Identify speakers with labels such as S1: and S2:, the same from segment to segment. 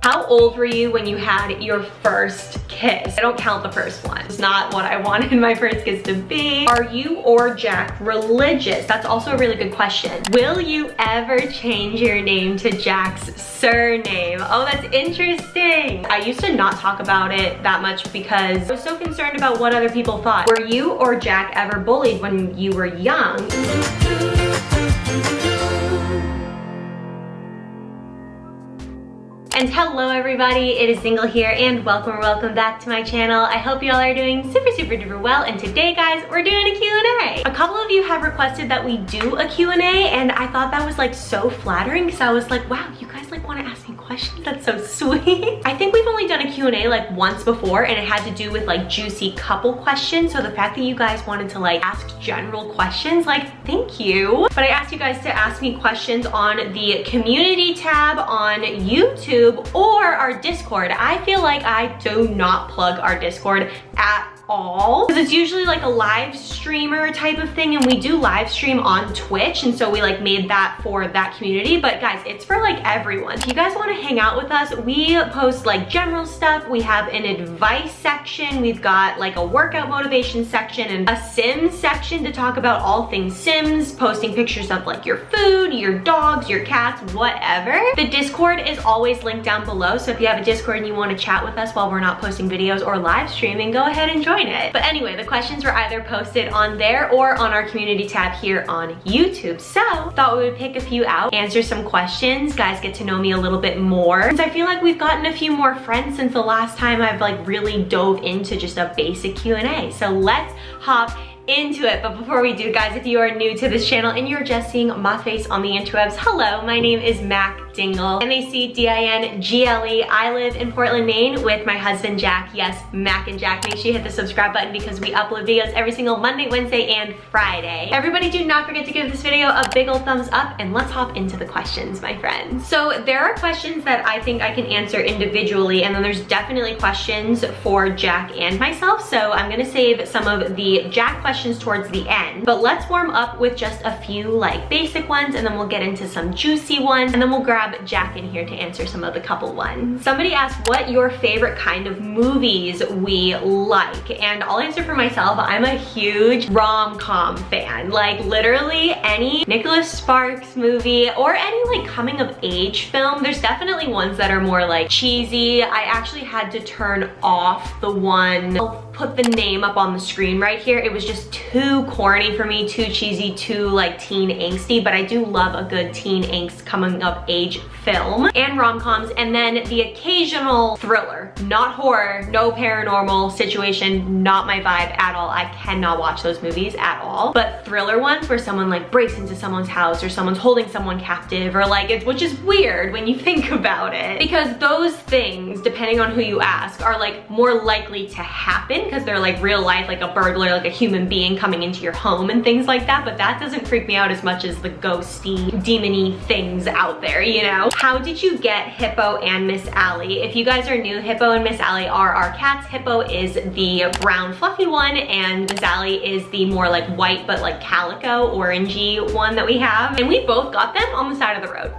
S1: How old were you when you had your first kiss? I don't count the first one. It's not what I wanted my first kiss to be. Are you or Jack religious? That's also a really good question. Will you ever change your name to Jack's surname? Oh, that's interesting. I used to not talk about it that much because I was so concerned about what other people thought. Were you or Jack ever bullied when you were young? And hello everybody, it is Dingle here and welcome back to my channel. I hope you all are doing super duper well, and today guys, we're doing a Q&A. A couple of you have requested that we do a Q&A, and I thought that was like so flattering because I was like, wow, you guys like want to ask me questions? That's so sweet. I think we've only done a Q&A like once before, and it had to do with like juicy couple questions. So the fact that you guys wanted to like ask general questions, like thank you. But I asked you guys to ask me questions on the community tab on YouTube or our Discord. I feel like I do not plug our Discord at all because it's usually like a live streamer type of thing, and we do live stream on Twitch, and so we like made that for that community. But guys, it's for like everyone. If you guys want to hang out with us, we post like general stuff. We have an advice section, we've got like a workout motivation section and a Sims section to talk about all things Sims, posting pictures of like your food, your dogs, your cats, whatever. The Discord is always linked down below, so if you have a Discord and you want to chat with us while we're not posting videos or live streaming, go ahead and join it. But anyway, the questions were either posted on there or on our community tab here on YouTube. So thought we would pick a few out, answer some questions, guys get to know me a little bit more. Since I feel like we've gotten a few more friends since the last time I've like really dove into just a basic Q&A. So let's hop into it. But before we do, guys, if you are new to this channel and you're just seeing my face on the interwebs, hello, my name is Mac Dingle, M-A-C-D-I-N-G-L-E. I live in Portland, Maine with my husband Jack. Yes, Mac and Jack. Make sure you hit the subscribe button because we upload videos every single Monday, Wednesday, and Friday. Everybody do not forget to give this video a big old thumbs up, and let's hop into the questions, my friends. So there are questions that I think I can answer individually, and then there's definitely questions for Jack and myself, so I'm gonna save some of the Jack questions towards the end. But let's warm up with just a few like basic ones, and then we'll get into some juicy ones, and then we'll grab Jack in here to answer some of the couple ones. Somebody asked what your favorite kind of movies we like, and I'll answer for myself. I'm a huge rom-com fan. Like literally any Nicholas Sparks movie or any like coming of age film. There's definitely ones that are more like cheesy. I actually had to turn off the one, I'll put the name up on the screen right here. It was just too corny for me, too cheesy, too like teen angsty, but I do love a good teen angst coming of age film and rom-coms, and then the occasional thriller, not horror, no paranormal situation, not my vibe at all. I cannot watch those movies at all, but thriller ones where someone like breaks into someone's house or someone's holding someone captive, or like it's, which is weird when you think about it, because those things, depending on who you ask, are like more likely to happen because they're like real life, like a burglar, like a human being coming into your home and things like that. But that doesn't freak me out as much as the ghosty, demony things out there, you know? How did you get Hippo and Miss Ali? If you guys are new, Hippo and Miss Ali are our cats. Hippo is the brown fluffy one, and Miss Ali is the more like white but like calico orangey one that we have. And we both got them on the side of the road.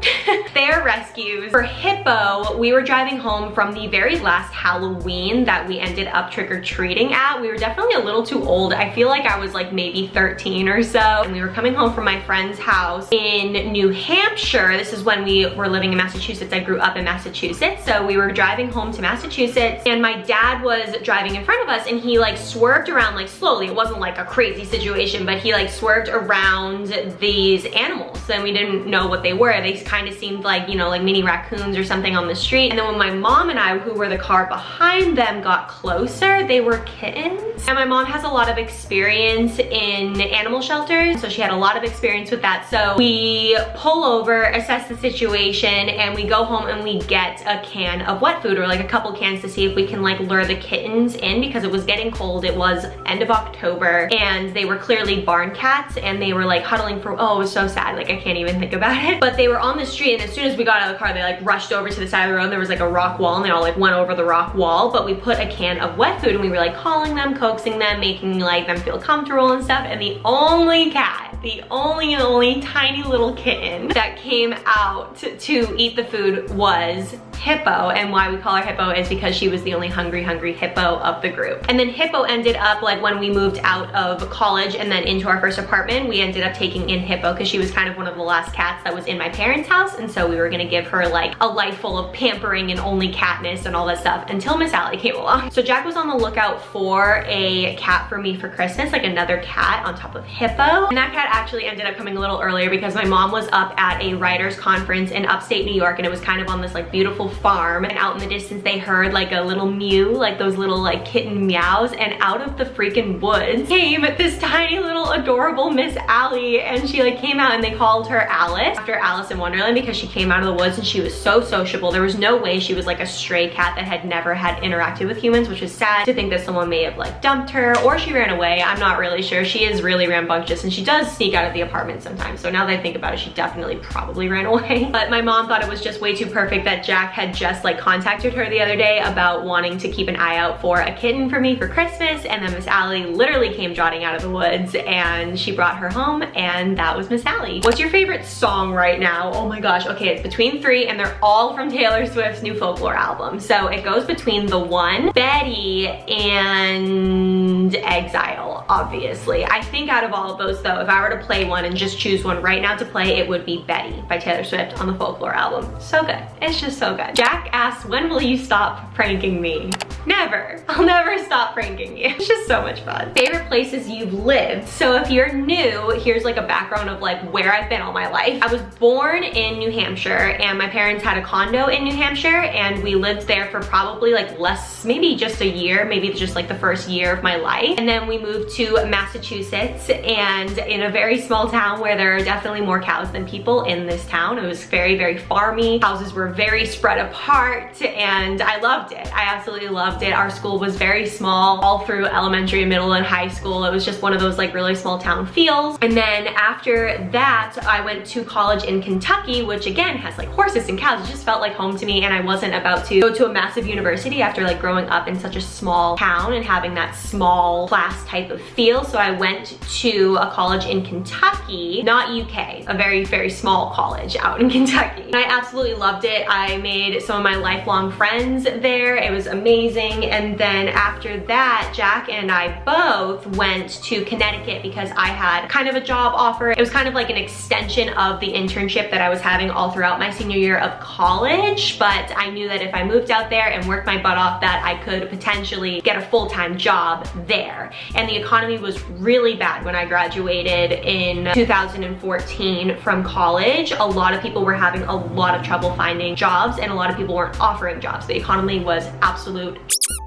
S1: They're rescues. For Hippo, we were driving home from the very last Halloween that we ended up trick-or-treating at. We were definitely a little too old. I feel like I was like maybe 13 or so. And we were coming home from my friend's house in New Hampshire. This is when we were living in Massachusetts. I grew up in Massachusetts. So we were driving home to Massachusetts, and my dad was driving in front of us, and he like swerved around like slowly. It wasn't like a crazy situation, but he like swerved around these animals, and we didn't know what they were. They kind of seemed like, you know, like mini raccoons or something on the street. And then when my mom and I, who were the car behind them, got closer, they were kittens. And my mom has a lot of experience in animal shelters, so she had a lot of experience with that. So we pull over, assess the situation, and we go home and we get a can of wet food, or like a couple cans, to see if we can like lure the kittens in, because it was getting cold. It was end of October, and they were clearly barn cats, and they were like huddling for, oh, it was so sad, like I can't even think about it. But they were on the street, and as soon as we got out of the car, they like rushed over to the side of the road. There was like a rock wall, and they all like went over the rock wall. But we put a can of wet food, and we were like calling them, coaxing them, making like them feel comfortable and stuff. And the only cat, the only tiny little kitten that came out to eat the food was Hippo, and why we call her Hippo is because she was the only hungry hippo of the group. And then Hippo ended up, like when we moved out of college and then into our first apartment, we ended up taking in Hippo because she was kind of one of the last cats that was in my parents' house, and so we were gonna give her like a life full of pampering and only catness and all that stuff until Miss Ali came along. So Jack was on the lookout for a cat for me for Christmas, like another cat on top of Hippo. And that cat actually ended up coming a little earlier because my mom was up at a writers conference in upstate New York, and it was kind of on this like beautiful farm, and out in the distance they heard like a little mew, like those little like kitten meows, and out of the freaking woods came this tiny little adorable Miss Ali, and she like came out, and they called her Alice after Alice in Wonderland because she came out of the woods and she was so sociable. There was no way she was like a stray cat that had never had interacted with humans, which is sad to think that someone may have like dumped her or she ran away. I'm not really sure. She is really rambunctious and she does sneak out of the apartment sometimes. So now that I think about it, she definitely probably ran away. But my mom thought it was just way too perfect that Jack had just like contacted her the other day about wanting to keep an eye out for a kitten for me for Christmas, and then Miss Ali literally came trotting out of the woods and she brought her home, and that was Miss Ali. What's your favorite song right now? Oh my gosh, okay, it's between three, and they're all from Taylor Swift's new Folklore album. So it goes between The One, Betty, and Exile, obviously. I think out of all of those though, if I were to play one and just choose one right now to play, it would be Betty by Taylor Swift on the Folklore album. So good, it's just so good. Jack asks, when will you stop pranking me? Never. I'll never stop pranking you. It's just so much fun. Favorite places you've lived. So if you're new, here's like a background of like where I've been all my life. I was born in New Hampshire, and my parents had a condo in New Hampshire, and we lived there for probably like less, maybe just a year, maybe just like the first year of my life. And then we moved to Massachusetts, and in a very small town where there are definitely more cows than people in this town. It was very, very farmy. Houses were very spread apart, and I loved it. I absolutely loved it. Our school was very small all through elementary, middle, and high school. It was just one of those like really small town feels. And then after that, I went to college in Kentucky, which again has like horses and cows. It just felt like home to me, and I wasn't about to go to a massive university after like growing up in such a small town and having that small class type of feel. So I went to a college in Kentucky, not UK, a very, very small college out in Kentucky. And I absolutely loved it. I made some of my lifelong friends there. It was amazing. And then after that, Jack and I both went to Connecticut because I had kind of a job offer. It was kind of like an extension of the internship that I was having all throughout my senior year of college, but I knew that if I moved out there and worked my butt off, that I could potentially get a full-time job there. And the economy was really bad when I graduated in 2014 from college. A lot of people were having a lot of trouble finding jobs, and a lot of people weren't offering jobs. The economy was absolute.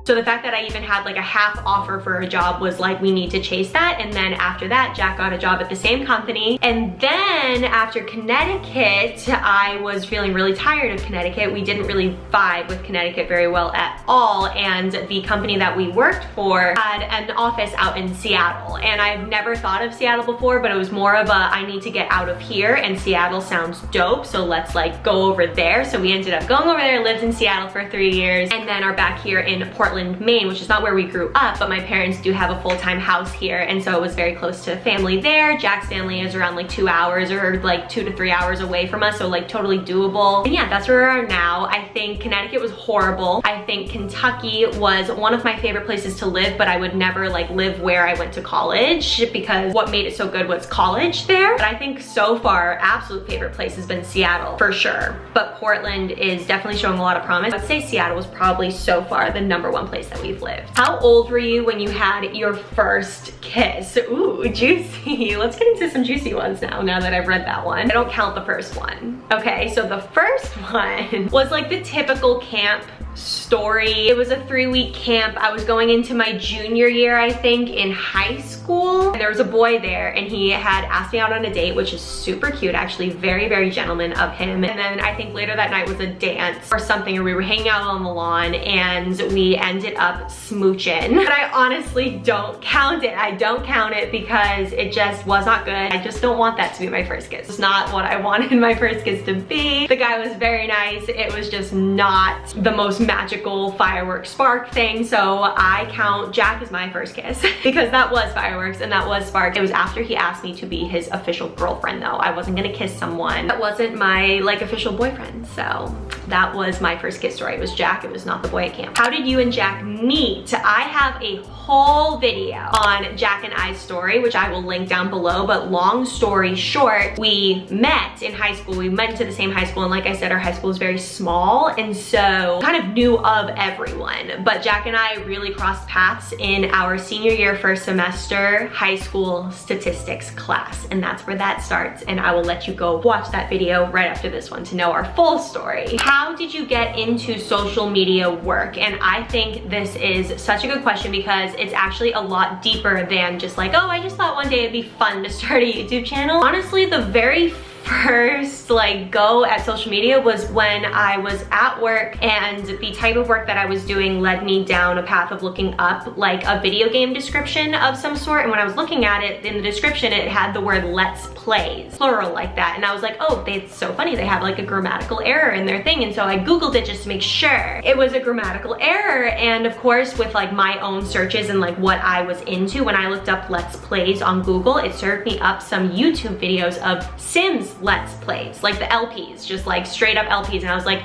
S1: So the fact that I even had like a half offer for a job was like, we need to chase that. And then after that, Jack got a job at the same company. And then after Connecticut, I was feeling really tired of Connecticut. We didn't really vibe with Connecticut very well at all. And the company that we worked for had an office out in Seattle. And I've never thought of Seattle before, but it was more of a, I need to get out of here, and Seattle sounds dope, so let's like go over there. So we ended up going over there, lived in Seattle for 3 years, and then are back here in Portland, Maine, which is not where we grew up, but my parents do have a full-time house here, and so it was very close to family there. Jack's family is around like 2 hours or like 2 to 3 hours away from us, so like totally doable. And yeah, that's where we are now. I think Connecticut was horrible. I think Kentucky was one of my favorite places to live, but I would never like live where I went to college because what made it so good was college there. But I think so far, our absolute favorite place has been Seattle for sure, but Portland is definitely showing a lot of promise. I'd say Seattle was probably so far the #1 place that we've lived. How old were you when you had your first kiss? Ooh, juicy. Let's get into some juicy ones now that I've read that one. I don't count the first one. Okay, so the first one was like the typical camp story. It was a 3-week camp. I was going into my junior year, I think, in high school. And there was a boy there, and he had asked me out on a date, which is super cute, actually. Very, very gentleman of him. And then I think later that night was a dance or something, or we were hanging out on the lawn, and we ended up smooching. But I honestly don't count it. I don't count it because it just was not good. I just don't want that to be my first kiss. It's not what I wanted my first kiss to be. The guy was very nice. It was just not the most magical fireworks spark thing. So I count Jack as my first kiss because that was fireworks and that was spark. It was after he asked me to be his official girlfriend though. I wasn't gonna kiss someone that wasn't my like official boyfriend. So that was my first kiss story. It was Jack, it was not the boy at camp. How did you and Jack meet? I have a whole video on Jack and I's story, which I will link down below, but long story short, we met in high school. We went to the same high school, and like I said, our high school is very small, and so kind of knew of everyone. But Jack and I really crossed paths in our senior year, first semester, high school statistics class, and that's where that starts, and I will let you go watch that video right after this one to know our full story. How did you get into social media work? And I think this is such a good question because it's actually a lot deeper than just like, oh, I just thought one day it'd be fun to start a YouTube channel. Honestly, the very first like go at social media was when I was at work, and the type of work that I was doing led me down a path of looking up like a video game description of some sort. And when I was looking at it, in the description it had the word let's plays, plural like that, and I was like, oh, it's so funny, they have like a grammatical error in their thing. And so I googled it just to make sure it was a grammatical error. And of course, with like my own searches and like what I was into, when I looked up let's plays on Google, it served me up some YouTube videos of Sims let's plays, like the LPs, just like straight up LPs, and I was like,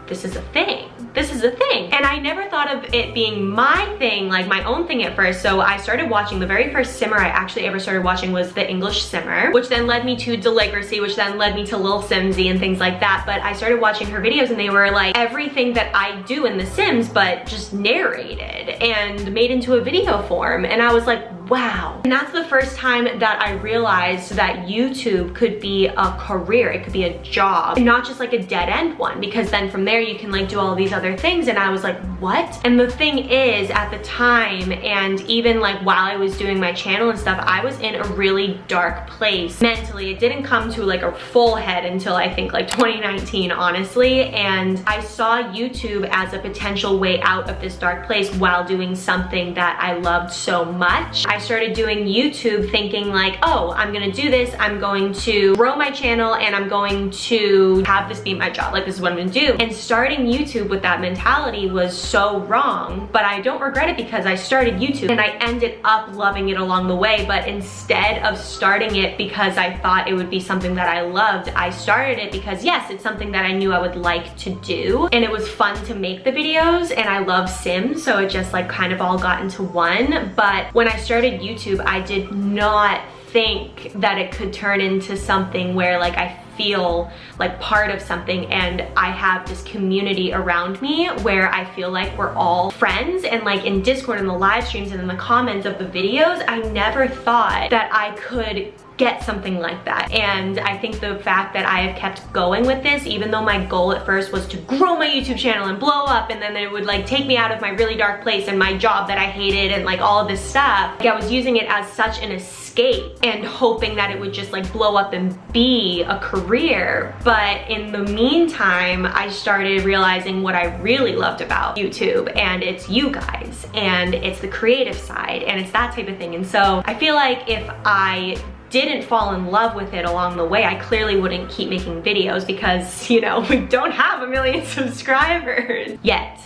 S1: this is a thing. This is a thing. And I never thought of it being my thing, like my own thing at first. So I started watching, the very first simmer I actually ever started watching was the English simmer, which then led me to Deligracy, which then led me to Lil Simsy and things like that. But I started watching her videos and they were like everything that I do in The Sims, but just narrated and made into a video form. And I was like, wow. And that's the first time that I realized that YouTube could be a career, it could be a job, and not just like a dead end one, because then from there you can like do all these other things. And I was like, what? And the thing is, at the time, and even like while I was doing my channel and stuff, I was in a really dark place mentally. It didn't come to like a full head until I think like 2019, honestly. And I saw YouTube as a potential way out of this dark place while doing something that I loved so much. I started doing YouTube thinking like, oh, I'm gonna do this, I'm going to grow my channel, and I'm going to have this be my job, like this is what I'm gonna do. And starting YouTube with that mentality was so wrong, but I don't regret it because I started YouTube and I ended up loving it along the way. But instead of starting it because I thought it would be something that I loved, I started it because yes, it's something that I knew I would like to do, and it was fun to make the videos, and I love Sims, so it just like kind of all got into one. But when I started YouTube, I did not think that it could turn into something where like I feel like part of something and I have this community around me where I feel like we're all friends. And like in Discord and the live streams and in the comments of the videos, I never thought that I could get something like that. And I think the fact that I have kept going with this, even though my goal at first was to grow my YouTube channel and blow up, and then it would like take me out of my really dark place and my job that I hated and like all of this stuff, like I was using it as such an escape and hoping that it would just like blow up and be a career. But in the meantime, I started realizing what I really loved about YouTube, and it's you guys, and it's the creative side, and it's that type of thing. And so I feel like if I didn't fall in love with it along the way, I clearly wouldn't keep making videos because, you know, we don't have 1 million subscribers yet.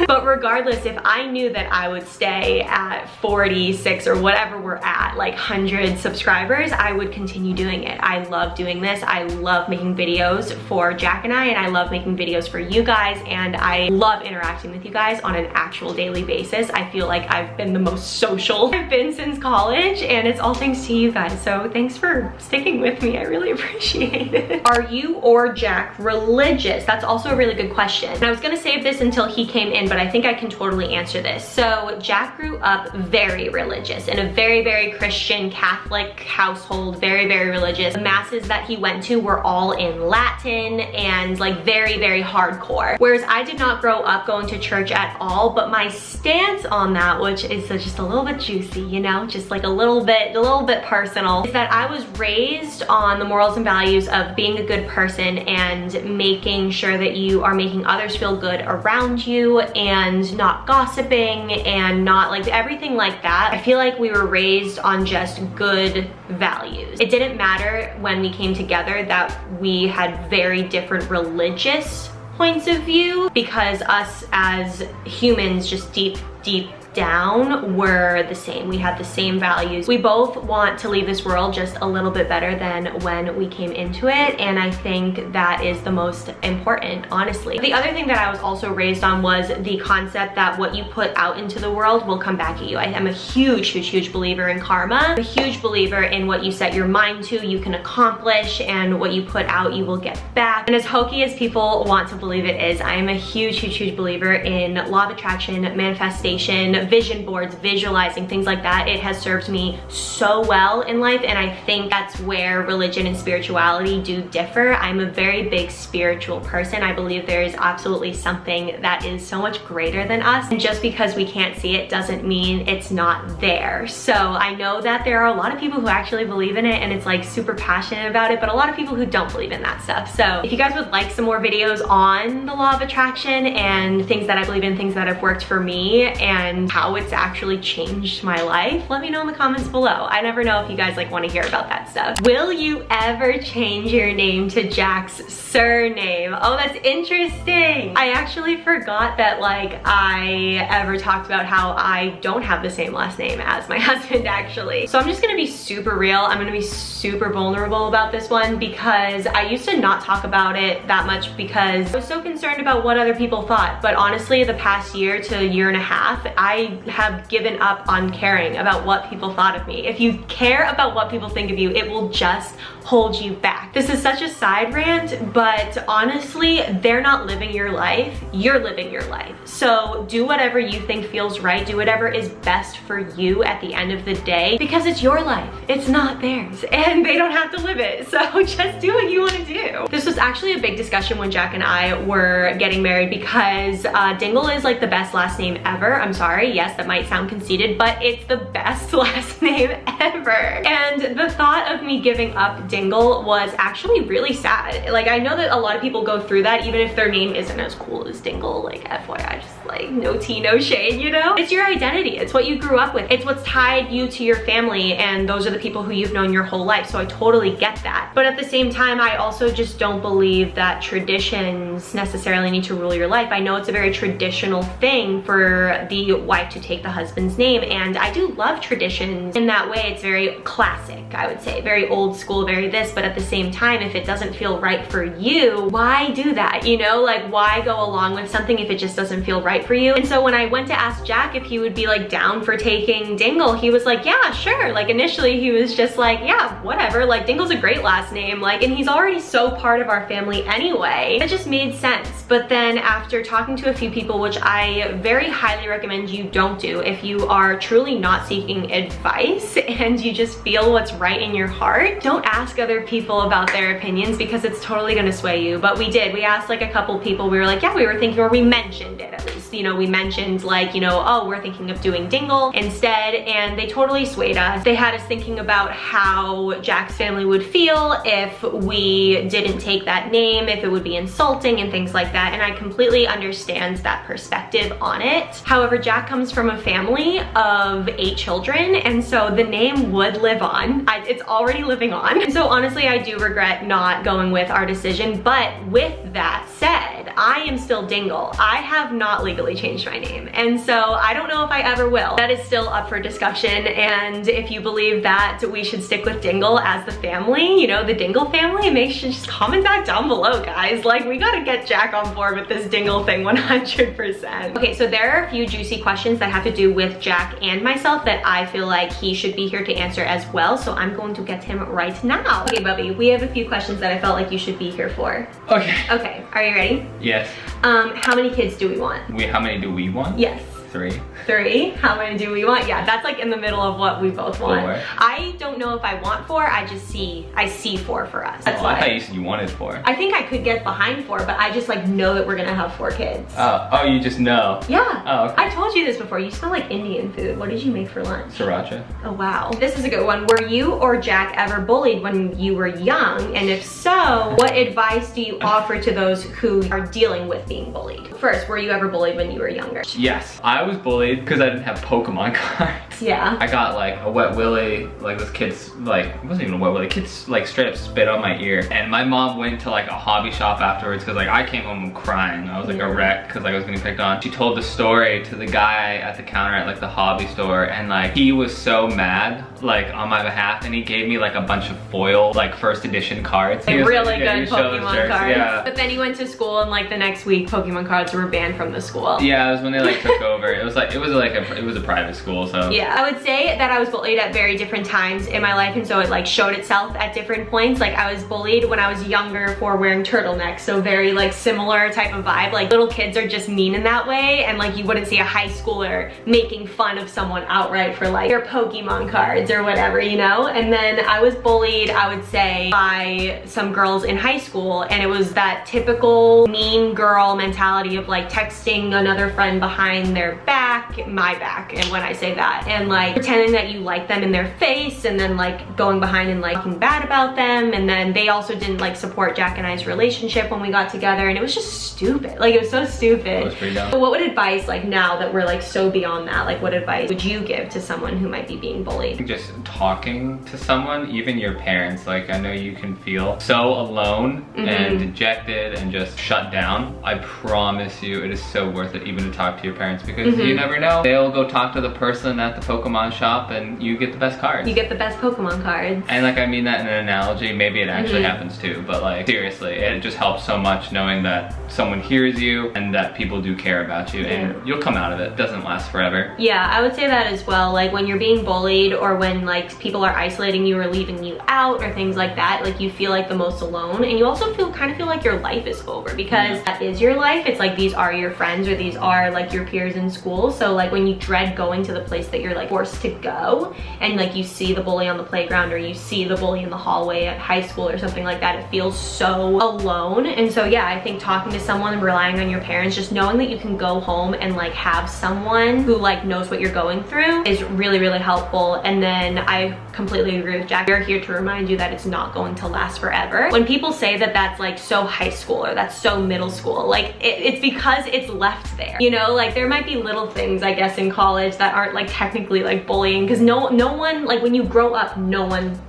S1: But regardless, if I knew that I would stay at 46 or whatever we're at, like 100 subscribers, I would continue doing it. I love doing this. I love making videos for Jack and I love making videos for you guys, and I love interacting with you guys on an actual daily basis. I feel like I've been the most social I've been since college, and it's all thanks to you guys. So thanks for sticking with me. I really appreciate it. Are you or Jack religious? That's also a really good question. And I was gonna save this until he came in, but I think I can totally answer this. So Jack grew up very religious in a very, very Christian Catholic household, very, very religious. The masses that he went to were all in Latin and like very, very hardcore. Whereas I did not grow up going to church at all, but my stance on that, which is just a little bit juicy, you know, just like a little bit personal, is that I was raised on the morals and values of being a good person and making sure that you are making others feel good around you and not gossiping and not like everything like that. I feel like we were raised on just good values. It didn't matter when we came together that we had very different religious points of view, because us as humans just deep down were the same. We had the same values. We both want to leave this world just a little bit better than when we came into it, and I think that is the most important, honestly. The other thing that I was also raised on was the concept that what you put out into the world will come back at you. I am a huge believer in karma. I'm a huge believer in what you set your mind to, you can accomplish, and what you put out, you will get back. And as hokey as people want to believe it is, I am a huge believer in law of attraction, manifestation, vision boards, visualizing, things like that. It has served me so well in life, and I think that's where religion and spirituality do differ. I'm a very big spiritual person. I believe there is absolutely something that is so much greater than us, and just because we can't see it doesn't mean it's not there. So I know that there are a lot of people who actually believe in it, and it's like super passionate about it, but a lot of people who don't believe in that stuff. So if you guys would like some more videos on the law of attraction and things that I believe in, things that have worked for me, and how it's actually changed my life, let me know in the comments below. I never know if you guys like want to hear about that stuff. Will you ever change your name to Jack's surname? Oh, that's interesting. I actually forgot that like I ever talked about how I don't have the same last name as my husband actually. So I'm just gonna be super real. I'm gonna be super vulnerable about this one, because I used to not talk about it that much because I was so concerned about what other people thought. But honestly, the past year to year and a half, I have given up on caring about what people thought of me. If you care about what people think of you, it will just hold you back. This is such a side rant, but honestly, they're not living your life, you're living your life. So do whatever you think feels right, do whatever is best for you at the end of the day, because it's your life, it's not theirs, and they don't have to live it. So just do what you want to do. This was actually a big discussion when Jack and I were getting married, because Dingle is like the best last name ever. I'm sorry, yes, that might sound conceited, but it's the best last name ever. And the thought of me giving up Dingle was actually really sad. Like, I know that a lot of people go through that even if their name isn't as cool as Dingle, like FYI, just like no tea, no shade, you know? It's your identity, it's what you grew up with, it's what's tied you to your family, and those are the people who you've known your whole life, so I totally get that. But at the same time, I also just don't believe that traditions necessarily need to rule your life. I know it's a very traditional thing for the wife to take the husband's name, and I do love traditions in that way. It's very classic, I would say, very old school, very this, but at the same time, if it doesn't feel right for you, why do that? You know, like, why go along with something if it just doesn't feel right for you? And so when I went to ask Jack if he would be like down for taking Dingle, he was like, yeah, sure. Like, initially he was just like, yeah, whatever, like Dingle's a great last name, like, and he's already so part of our family anyway. It just made sense. But then after talking to a few people, which I very highly recommend you don't do if you are truly not seeking advice and you just feel what's right in your heart, don't ask other people about their opinions, because it's totally gonna sway you. But we did, we asked like a couple people, we were like, yeah, we were thinking, or we mentioned it at least, you know, we mentioned like, you know, oh, we're thinking of doing Dingle instead, and they totally swayed us. They had us thinking about how Jack's family would feel if we didn't take that name, if it would be insulting and things like that, and I completely understand that perspective on it. However, Jack comes from a family of 8 children, and so the name would live on. It's already living on. And so honestly, I do regret not going with our decision, but with that said, I am still Dingle. I have not legally changed my name, and so I don't know if I ever will. That is still up for discussion, and if you believe that we should stick with Dingle as the family, you know, the Dingle family, make sure just comment that down below, guys. Like, we gotta get Jack on board with this Dingle thing 100%. Okay, so there are a few juicy questions that have to do with Jack and myself that I feel like he should be here to answer as well, so I'm going to get him right now. Okay, Bubby, we have a few questions that I felt like you should be here for.
S2: Okay.
S1: Okay, are you ready?
S2: Yes.
S1: How many kids do we want?
S2: How many do we want?
S1: Yes.
S2: 3.
S1: 3? How many do we want? Yeah, that's like in the middle of what we both want.
S2: 4.
S1: I don't know if I want 4, I see 4 for us. That's
S2: I thought you said you wanted 4.
S1: I think I could get behind 4, but I just like know that we're gonna have 4 kids.
S2: Oh, you just know?
S1: Yeah.
S2: Oh, okay.
S1: I told you this before, you smell like Indian food. What did you make for lunch?
S2: Sriracha.
S1: Oh wow. This is a good one. Were you or Jack ever bullied when you were young? And if so, what advice do you offer to those who are dealing with being bullied? First, were you ever bullied when you were younger?
S2: Yes. I I was bullied because I didn't have Pokemon cards.
S1: Yeah.
S2: I got like a wet willy, like this kid's like, it wasn't even a wet willy, kids like straight up spit on my ear. And my mom went to like a hobby shop afterwards because like I came home crying. I was like a wreck because like I was getting picked on. She told the story to the guy at the counter at like the hobby store, and like he was so mad like on my behalf, and he gave me like a bunch of foil like first edition cards.
S1: Like really good Pokemon cards.
S2: Yeah.
S1: But then he went to school and like the next week Pokemon cards were banned from the school.
S2: Yeah, it was when they like took over. It was a private school, so.
S1: Yeah, I would say that I was bullied at very different times in my life, and so it like showed itself at different points. Like I was bullied when I was younger for wearing turtlenecks, so very like similar type of vibe. Like little kids are just mean in that way, and like you wouldn't see a high schooler making fun of someone outright for like their Pokemon cards or whatever, you know? And then I was bullied, I would say, by some girls in high school, and it was that typical mean girl mentality of like texting another friend behind their back, my back, and when I say that, and like pretending that you like them in their face, and then like going behind and like talking bad about them. And then they also didn't like support Jack and I's relationship when we got together, and it was just stupid. Like it was so stupid.
S2: It was pretty dumb.
S1: So what would advice, like now that we're like so beyond that, like what advice would you give to someone who might be being bullied?
S2: Just talking to someone, even your parents. Like I know you can feel so alone and dejected and just shut down. I promise you it is so worth it even to talk to your parents, because you never know. They'll go talk to the person at the Pokemon shop and you get the best cards.
S1: You get the best Pokemon cards.
S2: And like I mean that in an analogy, maybe it actually happens too, but like seriously, it just helps so much knowing that someone hears you and that people do care about you, and you'll come out of it. It doesn't last forever.
S1: Yeah, I would say that as well. Like when you're being bullied, or when like people are isolating you or leaving you out or things like that, like you feel like the most alone, and you also kind of feel like your life is over, because that is your life. It's like these are your friends, or these are like your peers in school. So like when you dread going to the place that you're like forced to go, and like you see the bully on the playground, or you see the bully in the hallway at high school or something like that, it feels so alone. And so yeah, I think talking to someone and relying on your parents, just knowing that you can go home and like have someone who like knows what you're going through is really, really helpful. And then I completely agree with Jack. We're here to remind you that it's not going to last forever. When people say that that's like so high school or that's so middle school, like it's because it's left there. You know, like there might be little things, I guess, in college that aren't like technically like bullying, because no one, like when you grow up, no one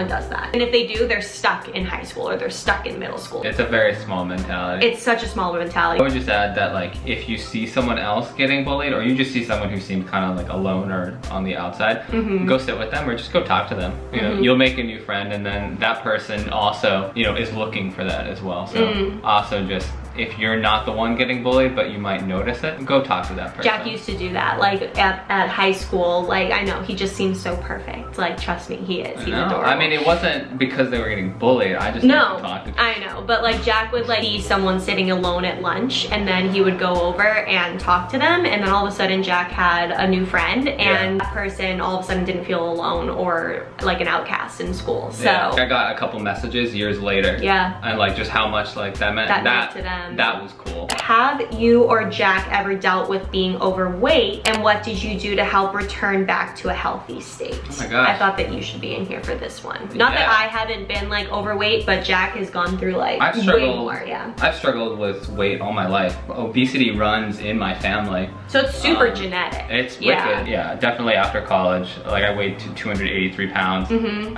S1: does that. And if they do, they're stuck in high school or they're stuck in middle school.
S2: It's a very small mentality.
S1: It's such a small mentality.
S2: I would just add that like if you see someone else getting bullied, or you just see someone who seems kind of like alone or on the outside, go sit with them or just go talk to them. You know, you'll make a new friend, and then that person also, you know, is looking for that as well. So also just, if you're not the one getting bullied, but you might notice it, go talk to that person.
S1: Jack used to do that, like at high school. Like, I know, he just seems so perfect. Like, trust me, he is. He's adorable.
S2: I mean, it wasn't because they were getting bullied. I just needed to talk to them.
S1: I know, but like Jack would like see someone sitting alone at lunch, and then he would go over and talk to them, and then all of a sudden Jack had a new friend, and that person all of a sudden didn't feel alone or like an outcast in school. So
S2: I got a couple messages years later.
S1: Yeah.
S2: And like just how much like that meant
S1: to them.
S2: That was cool.
S1: Have you or Jack ever dealt with being overweight, and what did you do to help return back to a healthy state?
S2: Oh my gosh.
S1: I thought that you should be in here for this one. Not that I haven't been like overweight, but Jack has gone through like way more,
S2: I've struggled with weight all my life. Obesity runs in my family.
S1: So it's super genetic.
S2: It's wicked. Yeah, definitely after college. Like I weighed 283 pounds.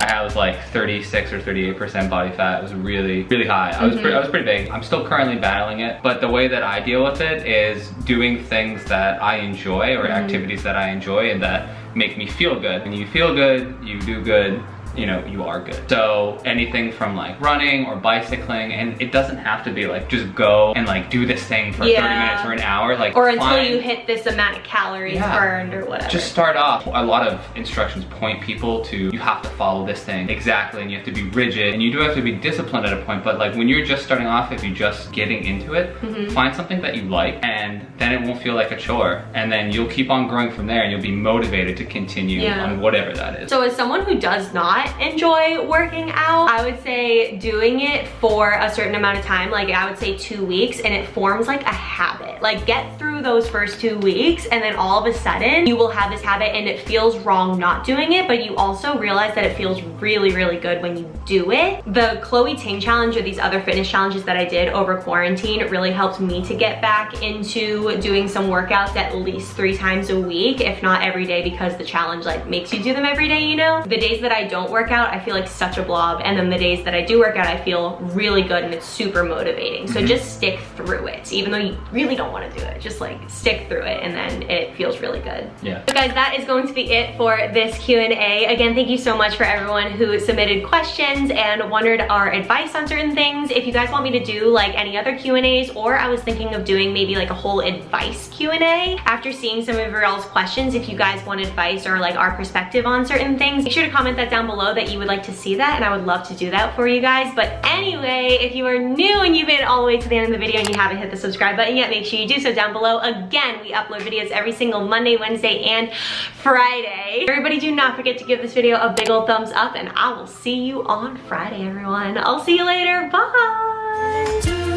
S2: I was like 36 or 38% body fat. It was really, really high. I was pretty big. I'm still currently battling it, but the way that I deal with it is doing things that I enjoy, or activities that I enjoy and that make me feel good. When you feel good, you do good, you know, you are good. So anything from like running or bicycling, and it doesn't have to be like just go and like do this thing for 30 minutes or an hour, like,
S1: or until you hit this amount of calories burned or whatever.
S2: Just start off. A lot of instructions point people to, you have to follow this thing exactly, and you have to be rigid, and you do have to be disciplined at a point, but like when you're just starting off, if you're just getting into it, find something that you like, and then it won't feel like a chore, and then you'll keep on growing from there, and you'll be motivated to continue on whatever that is.
S1: So as someone who does not enjoy working out, I would say doing it for a certain amount of time, like I would say 2 weeks, and it forms like a habit. Like get through those first 2 weeks, and then all of a sudden you will have this habit and it feels wrong not doing it, but you also realize that it feels really, really good when you do it. The Chloe Ting challenge or these other fitness challenges that I did over quarantine really helped me to get back into doing some workouts at least 3 times a week, if not every day, because the challenge like makes you do them every day, you know? The days that I don't work out, I feel like such a blob, and then the days that I do work out, I feel really good and it's super motivating. So just stick through it, even though you really don't want to do it. Just like stick through it, and then it feels really good.
S2: Yeah.
S1: So guys, that is going to be it for this Q&A. Again, thank you so much for everyone who submitted questions and wondered our advice on certain things. If you guys want me to do like any other Q&As, or I was thinking of doing maybe like a whole advice Q&A after seeing some of your all's questions, if you guys want advice or like our perspective on certain things, make sure to comment that down below that you would like to see that, and I would love to do that for you guys. But anyway, if you are new and you've made it all the way to the end of the video and you haven't hit the subscribe button yet, make sure you do so down below. Again, we upload videos every single Monday, Wednesday, and Friday. Everybody, do not forget to give this video a big old thumbs up, and I will see you on Friday, everyone. I'll see you later. Bye.